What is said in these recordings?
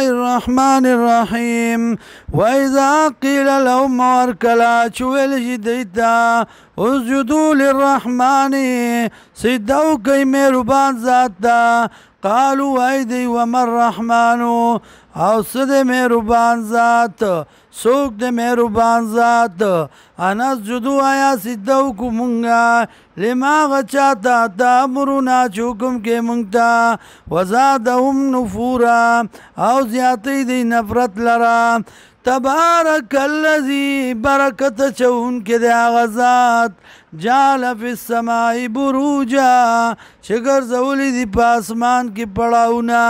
الله الرحمن الرحيم وإذا قيل لهم وركلا چويل جديتا اسجدوا للرحمن سجدو كي مهربان ذاتا قالوا ايدي وما الرحمن او صد مهربان ذات سوک د مهربان ذات انا اسجدو آیا سجدو کو منگا لما غچاتا تامرنا چوکم کے منگتا وزادهم نفورا او زیادی دی نفرت لرا تبارک الذی برکت چون کے دیا غزات جال فی السماء بروجا شگر زولی دی پاسمان کی پڑاونا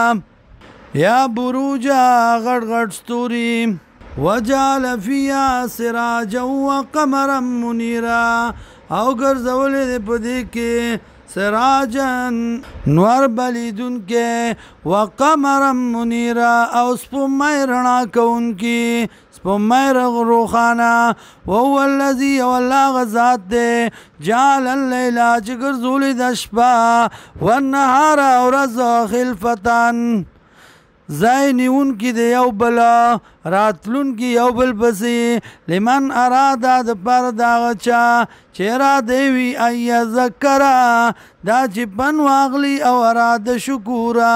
یا بروجا غٹ غٹ ستوری وجعل فيها سراجا وقمرا منيرا او ګرځولې دې په دې کې سراجا نور بلیدون کې وقمرا منيرا او سپومۍ رڼا کوونکي سپومۍ روښانه وهو الذي والله غزات دې جعل الليل چې ګرځولې د شپه والنهار ورځ خلفتان زای نیون کی دی یو بلا راتلون کی یو بل پسی لمن ارادا د پر دا چا چیرا دیوی ای ذکرا دا چې پن واغلی او اراده شکورا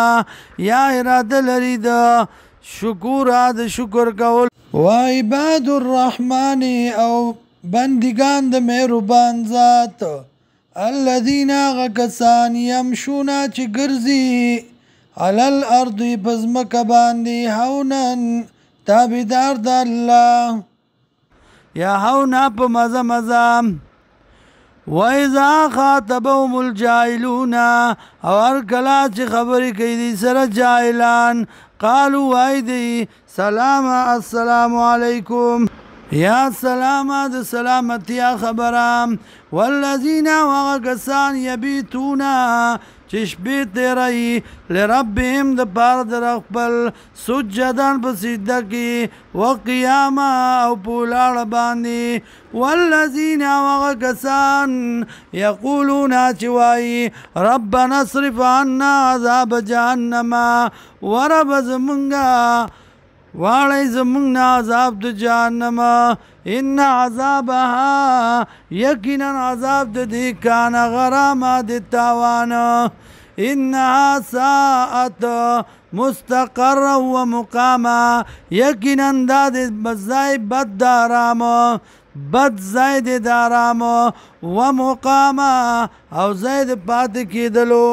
یا اراده لري د شکورا د شکر کول و عباد الرحمن او بندگان د مهربان ذات الذين غکسان یمشونا چې ګرځي على الارض بزمک باندې هونن تابدار د الله یا هونا په مزه مزه واذا خاطبهم الجاهلون او هر کله چې خبرې کوي دي سره جاهلان قالوا ايدي سلام السلام علیکم یا سلام د سلامتیا خبرام والذین وغکسان یبیتونا چشبی تیرائی لربهم د پار در خپل سجدان په سجده کې وقیاما او پولاړ باندې والذین وغکسان یقولون چوای ربنا اصرف عنا عذاب جهنم ورب زمونږه واړی زمونږ عذاب د جهنم ان عذابها یقینا عذاب د دې کان غرامه د تاوان انها ساعت مستقر و مقاما یقینا د بزای بد دارام بد زید دارام و مقاما او زید پات کېدلو